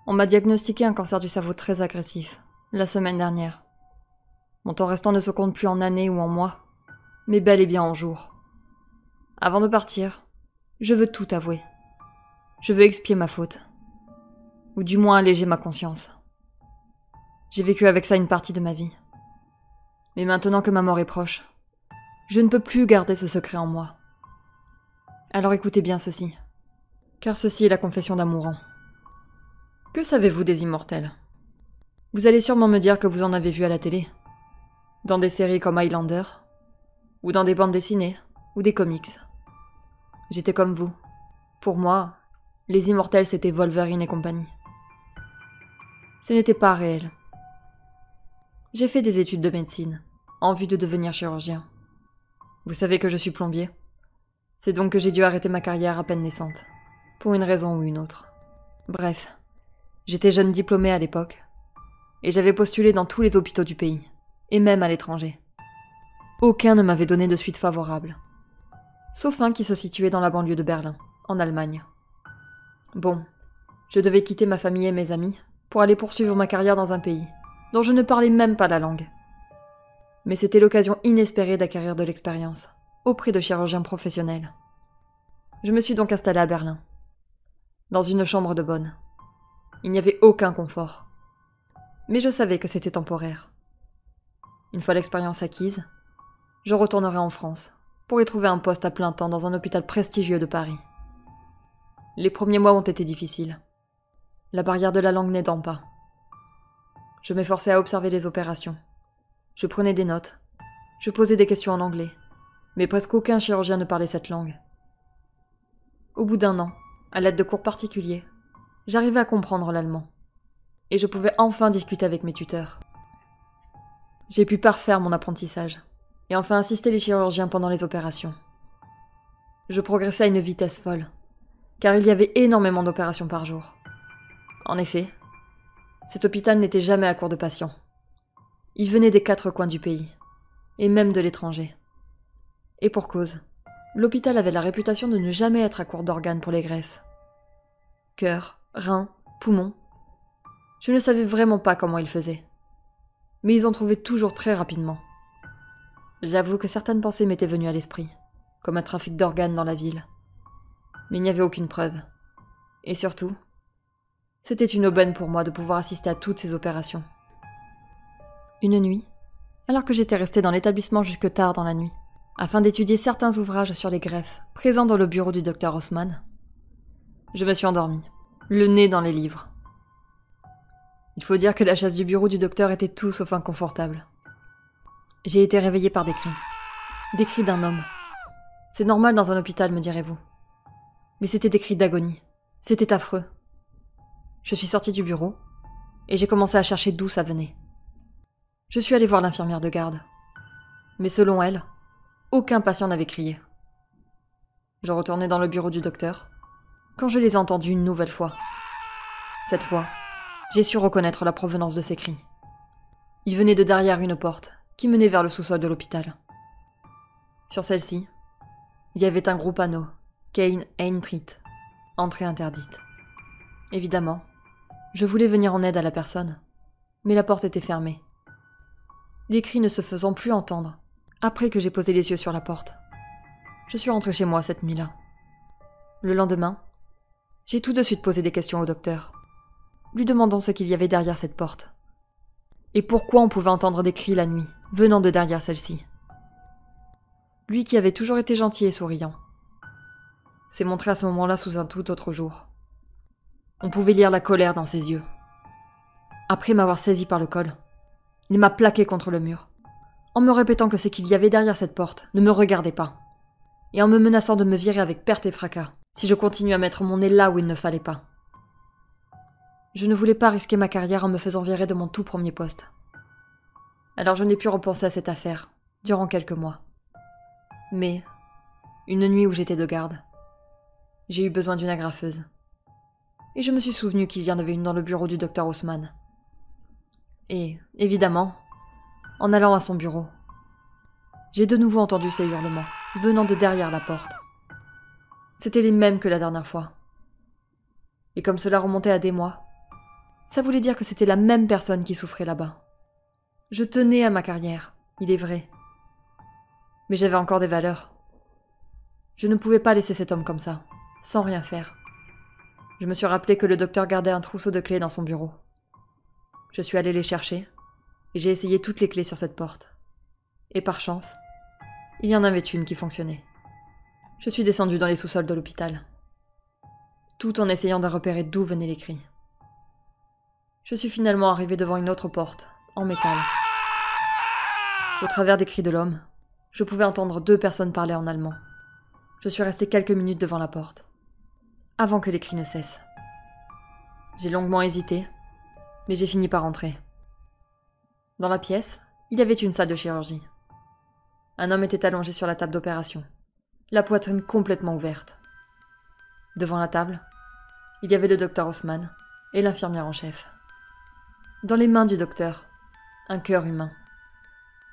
On m'a diagnostiqué un cancer du cerveau très agressif, la semaine dernière. Mon temps restant ne se compte plus en années ou en mois, mais bel et bien en jours. Avant de partir, je veux tout avouer. Je veux expier ma faute. Ou du moins alléger ma conscience. J'ai vécu avec ça une partie de ma vie. Mais maintenant que ma mort est proche, je ne peux plus garder ce secret en moi. Alors écoutez bien ceci, car ceci est la confession d'un mourant. Que savez-vous des immortels? Vous allez sûrement me dire que vous en avez vu à la télé, dans des séries comme Highlander, ou dans des bandes dessinées, ou des comics. J'étais comme vous. Pour moi, les immortels c'était Wolverine et compagnie. Ce n'était pas réel. J'ai fait des études de médecine, en vue de devenir chirurgien. Vous savez que je suis plombier. C'est donc que j'ai dû arrêter ma carrière à peine naissante, pour une raison ou une autre. Bref, j'étais jeune diplômée à l'époque, et j'avais postulé dans tous les hôpitaux du pays, et même à l'étranger. Aucun ne m'avait donné de suite favorable, sauf un qui se situait dans la banlieue de Berlin, en Allemagne. Bon, je devais quitter ma famille et mes amis pour aller poursuivre ma carrière dans un pays dont je ne parlais même pas la langue. Mais c'était l'occasion inespérée d'acquérir de l'expérience, auprès de chirurgiens professionnels. Je me suis donc installée à Berlin, dans une chambre de bonne. Il n'y avait aucun confort. Mais je savais que c'était temporaire. Une fois l'expérience acquise, je retournerai en France pour y trouver un poste à plein temps dans un hôpital prestigieux de Paris. Les premiers mois ont été difficiles, la barrière de la langue n'aidant pas. Je m'efforçais à observer les opérations. Je prenais des notes. Je posais des questions en anglais, mais presque aucun chirurgien ne parlait cette langue. Au bout d'un an, à l'aide de cours particuliers, j'arrivais à comprendre l'allemand, et je pouvais enfin discuter avec mes tuteurs. J'ai pu parfaire mon apprentissage, et enfin assister les chirurgiens pendant les opérations. Je progressais à une vitesse folle, car il y avait énormément d'opérations par jour. En effet, cet hôpital n'était jamais à court de patients. Ils venaient des 4 coins du pays, et même de l'étranger. Et pour cause, l'hôpital avait la réputation de ne jamais être à court d'organes pour les greffes. Cœur, reins, poumons. Je ne savais vraiment pas comment ils faisaient. Mais ils en trouvaient toujours très rapidement. J'avoue que certaines pensées m'étaient venues à l'esprit, comme un trafic d'organes dans la ville. Mais il n'y avait aucune preuve. Et surtout, c'était une aubaine pour moi de pouvoir assister à toutes ces opérations. Une nuit, alors que j'étais restée dans l'établissement jusque tard dans la nuit, afin d'étudier certains ouvrages sur les greffes présents dans le bureau du docteur Haussmann, je me suis endormie, le nez dans les livres. Il faut dire que la chaise du bureau du docteur était tout sauf inconfortable. J'ai été réveillée par des cris d'un homme. C'est normal dans un hôpital, me direz-vous. Mais c'était des cris d'agonie. C'était affreux. Je suis sortie du bureau, et j'ai commencé à chercher d'où ça venait. Je suis allée voir l'infirmière de garde. Mais selon elle, aucun patient n'avait crié. Je retournai dans le bureau du docteur, quand je les ai entendus une nouvelle fois. Cette fois, j'ai su reconnaître la provenance de ces cris. Ils venaient de derrière une porte, qui menait vers le sous-sol de l'hôpital. Sur celle-ci, il y avait un gros panneau, Kein Eintritt, entrée interdite. Évidemment, je voulais venir en aide à la personne, mais la porte était fermée. Les cris ne se faisant plus entendre, après que j'ai posé les yeux sur la porte, je suis rentrée chez moi cette nuit-là. Le lendemain, j'ai tout de suite posé des questions au docteur, lui demandant ce qu'il y avait derrière cette porte, et pourquoi on pouvait entendre des cris la nuit, venant de derrière celle-ci. Lui qui avait toujours été gentil et souriant, s'est montré à ce moment-là sous un tout autre jour. On pouvait lire la colère dans ses yeux. Après m'avoir saisi par le col, il m'a plaqué contre le mur, en me répétant que ce qu'il y avait derrière cette porte ne me regardait pas, et en me menaçant de me virer avec perte et fracas si je continuais à mettre mon nez là où il ne fallait pas. Je ne voulais pas risquer ma carrière en me faisant virer de mon tout premier poste. Alors je n'ai pu repenser à cette affaire, durant quelques mois. Mais, une nuit où j'étais de garde, j'ai eu besoin d'une agrafeuse. Et je me suis souvenu qu'il y en avait une dans le bureau du docteur Haussmann. Et, évidemment, en allant à son bureau, j'ai de nouveau entendu ces hurlements, venant de derrière la porte. C'étaient les mêmes que la dernière fois. Et comme cela remontait à des mois, Ça voulait dire que c'était la même personne qui souffrait là-bas. Je tenais à ma carrière, il est vrai. Mais j'avais encore des valeurs. Je ne pouvais pas laisser cet homme comme ça, sans rien faire. Je me suis rappelé que le docteur gardait un trousseau de clés dans son bureau. Je suis allée les chercher, et j'ai essayé toutes les clés sur cette porte. Et par chance, il y en avait une qui fonctionnait. Je suis descendue dans les sous-sols de l'hôpital, tout en essayant de repérer d'où venaient les cris. Je suis finalement arrivée devant une autre porte, en métal. Au travers des cris de l'homme, je pouvais entendre 2 personnes parler en allemand. Je suis restée quelques minutes devant la porte, avant que les cris ne cessent. J'ai longuement hésité, mais j'ai fini par entrer. Dans la pièce, il y avait une salle de chirurgie. Un homme était allongé sur la table d'opération, la poitrine complètement ouverte. Devant la table, il y avait le docteur Haussmann et l'infirmière en chef. Dans les mains du docteur, un cœur humain,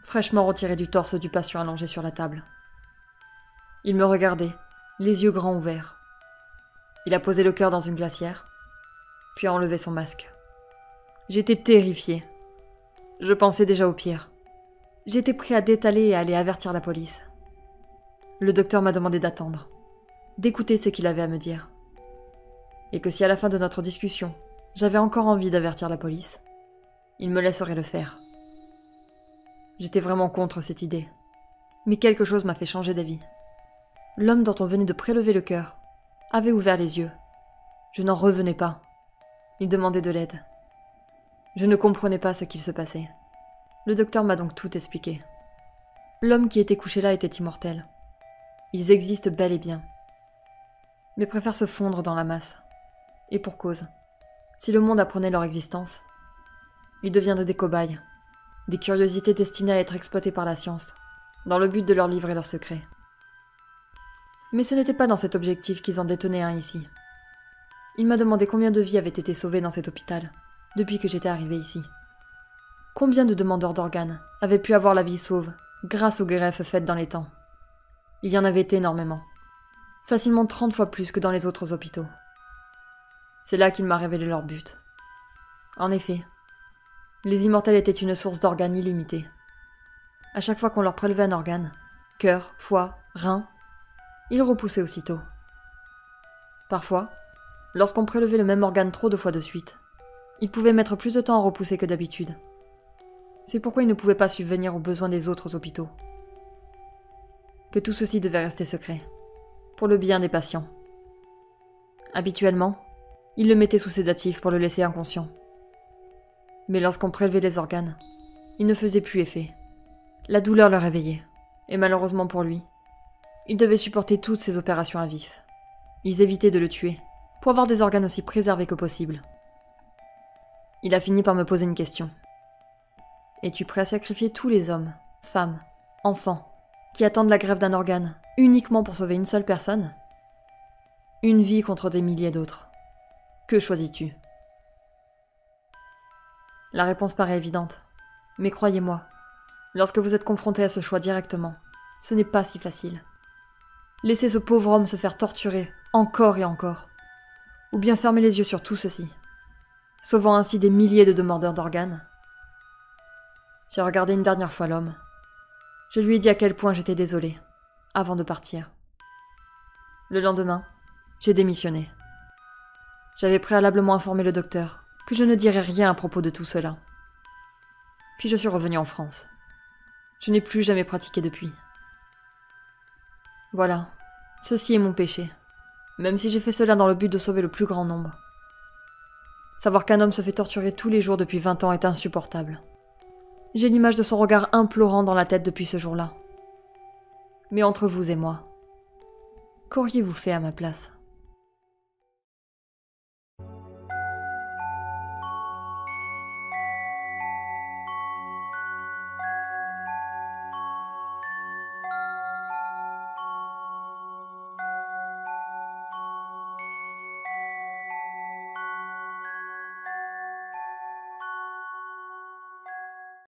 fraîchement retiré du torse du patient allongé sur la table. Il me regardait, les yeux grands ouverts. Il a posé le cœur dans une glacière, puis a enlevé son masque. J'étais terrifiée. Je pensais déjà au pire. J'étais prêt à détaler et à aller avertir la police. Le docteur m'a demandé d'attendre, d'écouter ce qu'il avait à me dire. Et que si à la fin de notre discussion, j'avais encore envie d'avertir la police, il me laisserait le faire. J'étais vraiment contre cette idée. Mais quelque chose m'a fait changer d'avis. L'homme dont on venait de prélever le cœur avait ouvert les yeux. Je n'en revenais pas. Il demandait de l'aide. Je ne comprenais pas ce qu'il se passait. Le docteur m'a donc tout expliqué. L'homme qui était couché là était immortel. Ils existent bel et bien, mais préfèrent se fondre dans la masse. Et pour cause. Si le monde apprenait leur existence, ils deviendraient des cobayes, des curiosités destinées à être exploitées par la science, dans le but de leur livrer leurs secrets. Mais ce n'était pas dans cet objectif qu'ils en détenaient un ici. Il m'a demandé combien de vies avaient été sauvées dans cet hôpital, depuis que j'étais arrivée ici. Combien de demandeurs d'organes avaient pu avoir la vie sauve, grâce aux greffes faites dans les temps. Il y en avait énormément. Facilement 30 fois plus que dans les autres hôpitaux. C'est là qu'il m'a révélé leur but. En effet, les immortels étaient une source d'organes illimitée. À chaque fois qu'on leur prélevait un organe, cœur, foie, rein, ils repoussaient aussitôt. Parfois, lorsqu'on prélevait le même organe trop de fois de suite, ils pouvaient mettre plus de temps à repousser que d'habitude. C'est pourquoi ils ne pouvaient pas subvenir aux besoins des autres hôpitaux. Que tout ceci devait rester secret, pour le bien des patients. Habituellement, ils le mettaient sous sédatif pour le laisser inconscient. Mais lorsqu'on prélevait les organes, il ne faisait plus effet. La douleur le réveillait, et malheureusement pour lui, il devait supporter toutes ces opérations à vif. Ils évitaient de le tuer, pour avoir des organes aussi préservés que possible. Il a fini par me poser une question. Es-tu prêt à sacrifier tous les hommes, femmes, enfants, qui attendent la greffe d'un organe, uniquement pour sauver une seule personne? Une vie contre des milliers d'autres. Que choisis-tu? La réponse paraît évidente, mais croyez-moi, lorsque vous êtes confronté à ce choix directement, ce n'est pas si facile. Laisser ce pauvre homme se faire torturer, encore et encore, ou bien fermer les yeux sur tout ceci, sauvant ainsi des milliers de demandeurs d'organes. J'ai regardé une dernière fois l'homme. Je lui ai dit à quel point j'étais désolée, avant de partir. Le lendemain, j'ai démissionné. J'avais préalablement informé le docteur que je ne dirais rien à propos de tout cela. Puis je suis revenue en France. Je n'ai plus jamais pratiqué depuis. Voilà, ceci est mon péché, même si j'ai fait cela dans le but de sauver le plus grand nombre. Savoir qu'un homme se fait torturer tous les jours depuis 20 ans est insupportable. J'ai l'image de son regard implorant dans la tête depuis ce jour-là. Mais entre vous et moi, qu'auriez-vous fait à ma place ?